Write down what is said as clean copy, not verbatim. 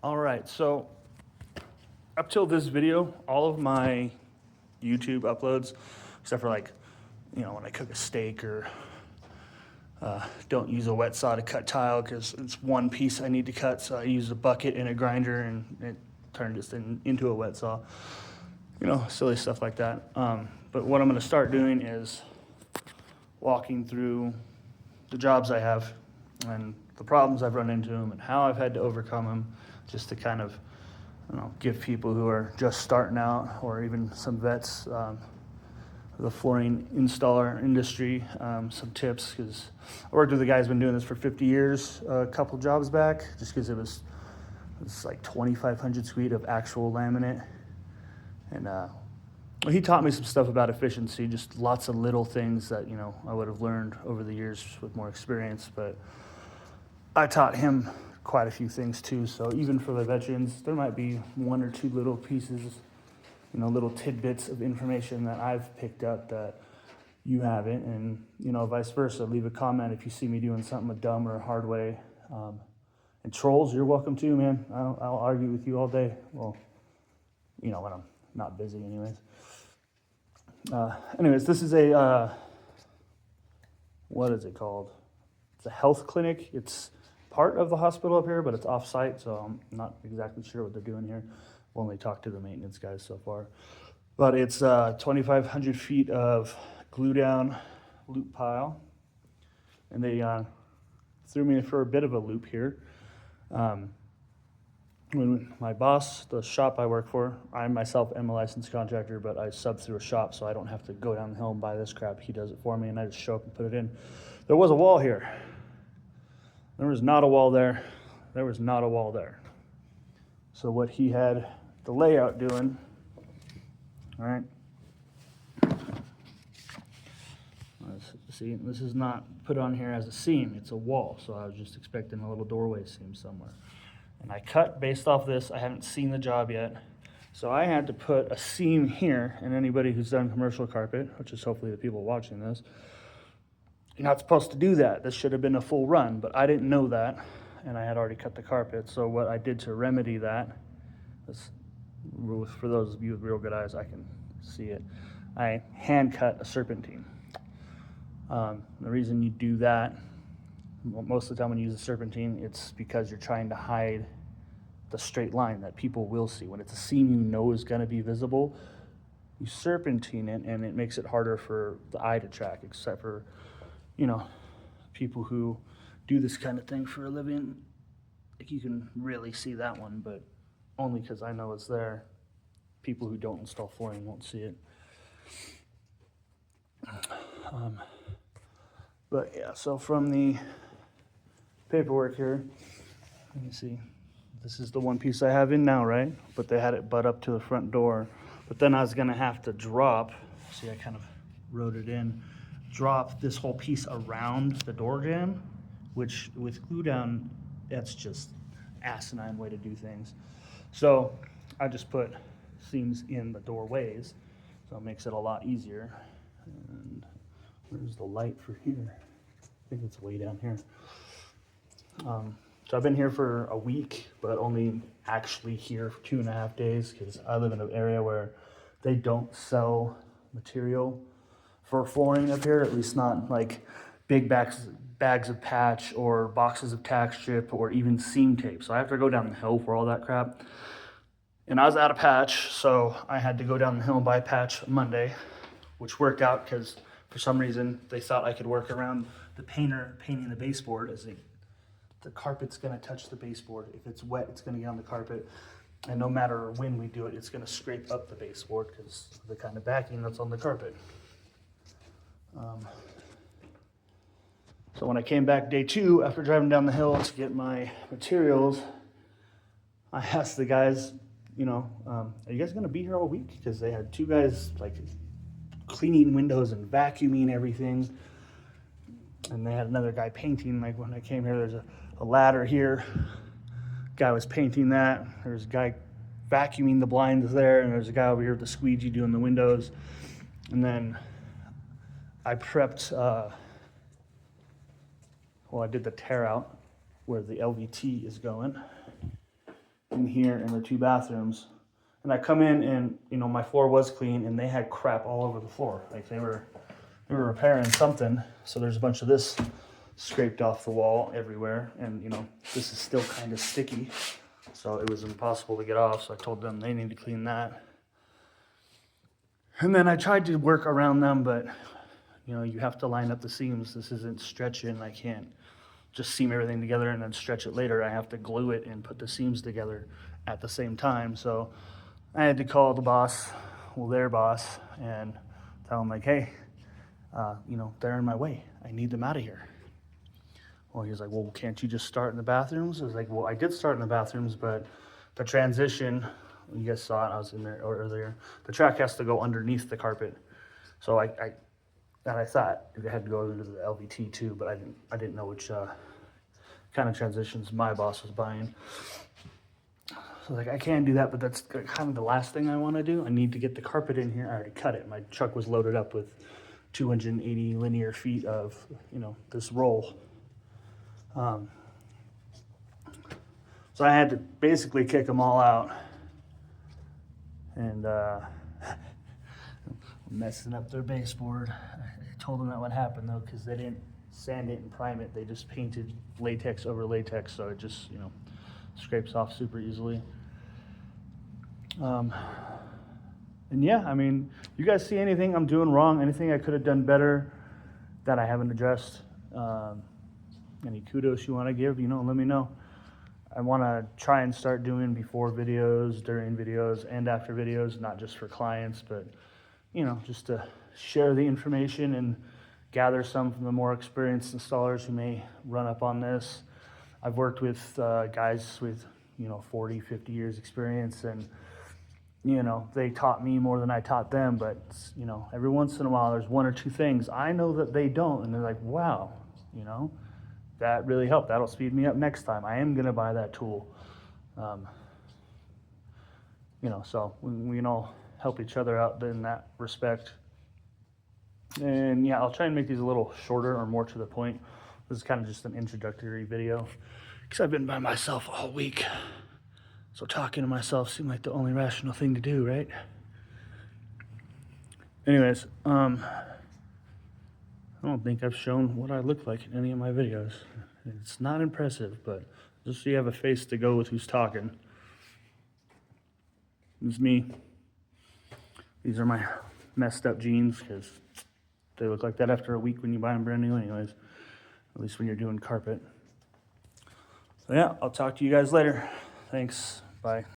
All right, so up till this video, all of my YouTube uploads, except for like, when I cook a steak or don't use a wet saw to cut tile because it's one piece I need to cut, so I use a bucket and a grinder and it turned this into a wet saw. Silly stuff like that. But what I'm going to start doing is walking through the jobs I have and the problems I've run into them and how I've had to overcome them, just to kind of give people who are just starting out or even some vets, the flooring installer industry, some tips, because I worked with a guy who's been doing this for 50 years a couple jobs back, just because it was like 2,500 square of actual laminate. And he taught me some stuff about efficiency, just lots of little things that, I would have learned over the years with more experience. But I taught him quite a few things too. So even for the veterans, there might be one or two little pieces, little tidbits of information that I've picked up that you haven't. And, vice versa. Leave a comment if you see me doing something a dumb or a hard way. And trolls, you're welcome too, man. I'll argue with you all day. Well, when I'm not busy anyways. Anyways, this is a, what is it called? It's a health clinic. It's part of the hospital up here, but it's off-site, so I'm not exactly sure what they're doing here. I've only talked to the maintenance guys so far. But it's 2,500 feet of glue-down loop pile. And they threw me for a bit of a loop here. When my boss, the shop I work for, I myself am a licensed contractor, but I sub through a shop, so I don't have to go down the hill and buy this crap. He does it for me, and I just show up and put it in. There was a wall here. There was not a wall there. There was not a wall there. So what he had the layout doing, all right. See, this is not put on here as a seam, it's a wall. So I was just expecting a little doorway seam somewhere. And I cut based off this. I haven't seen the job yet. So I had to put a seam here, and anybody who's done commercial carpet, which is hopefully the people watching this, you're not supposed to do that. This should have been a full run, but I didn't know that, and I had already cut the carpet. So what I did to remedy that, for those of you with real good eyes, I can see it. I hand cut a serpentine. The reason you do that, most of the time when you use a serpentine, it's because you're trying to hide the straight line that people will see. When it's a seam is going to be visible, you serpentine it, and it makes it harder for the eye to track, except for, people who do this kind of thing for a living. Like, you can really see that one, but only because I know it's there. People who don't install flooring won't see it. But yeah, so from the paperwork here, let me see. This is the one piece I have in now, right? But they had it butt up to the front door. But then I was gonna have to drop, see, I kind of wrote it in, drop this whole piece around the door jamb, which with glue down, that's just asinine way to do things. So I just put seams in the doorways, so it makes it a lot easier. And where's the light for here? I think it's way down here. So I've been here for a week, but only actually here for 2.5 days, because I live in an area where they don't sell material for flooring up here, at least not like big bags of patch or boxes of tack strip or even seam tape. So I have to go down the hill for all that crap. And I was out of patch, so I had to go down the hill and buy patch Monday, which worked out because for some reason they thought I could work around the painter painting the baseboard, as the carpet's gonna touch the baseboard. If it's wet, it's gonna get on the carpet. And no matter when we do it, it's gonna scrape up the baseboard because of the kind of backing that's on the carpet. So when I came back day 2, after driving down the hill to get my materials, I asked the guys, are you guys gonna be here all week? Because they had 2 guys like cleaning windows and vacuuming everything. And they had another guy painting. Like when I came here, there's a ladder here. Guy was painting that. There's a guy vacuuming the blinds there, and there's a guy over here with the squeegee doing the windows. And then I prepped, I did the tear out where the LVT is going. in here in the 2 bathrooms. And I come in and, you know, my floor was clean and they had crap all over the floor. Like they were repairing something. So there's a bunch of this scraped off the wall everywhere. And, you know, this is still kind of sticky. So it was impossible to get off. So I told them they need to clean that. And then I tried to work around them, but, you know, you have to line up the seams. This isn't stretching. I can't just seam everything together and then stretch it later. I have to glue it and put the seams together at the same time. So I had to call the boss, well, their boss, and tell them like, hey, you know, they're in my way. I need them out of here. Well, he was like, well, can't you just start in the bathrooms? I was like, well, I did start in the bathrooms, but the transition, you guys saw it, I was in there earlier. The track has to go underneath the carpet. So I thought it had to go into the LVT too, but I didn't know which kind of transitions my boss was buying. So like, I can do that, but that's kind of the last thing I want to do. I need to get the carpet in here. I already cut it. My truck was loaded up with 280 linear feet of, you know, this roll. So I had to basically kick them all out and messing up their baseboard. I told them that would happen though, because they didn't sand it and prime it. They just painted latex over latex, so it just, you know, scrapes off super easily. And yeah, I mean, you guys see anything I'm doing wrong, anything I could have done better that I haven't addressed, any kudos you want to give, you know, let me know. I want to try and start doing before videos, during videos, and after videos, not just for clients, but, you know, just to share the information and gather some from the more experienced installers who may run up on this. I've worked with guys with, you know, 40, 50 years experience, and, you know, they taught me more than I taught them, but, you know, every once in a while there's 1 or 2 things I know that they don't, and they're like, wow, you know, that really helped. That'll speed me up next time. I am going to buy that tool. You know, so we can all help each other out in that respect. And yeah, I'll try and make these a little shorter or more to the point. This is kind of just an introductory video because I've been by myself all week. So talking to myself seemed like the only rational thing to do, right? Anyways, I don't think I've shown what I look like in any of my videos. It's not impressive, but just so you have a face to go with who's talking. It's me. These are my messed up jeans because they look like that after a week when you buy them brand new anyways. At least when you're doing carpet. So yeah, I'll talk to you guys later. Thanks. Bye.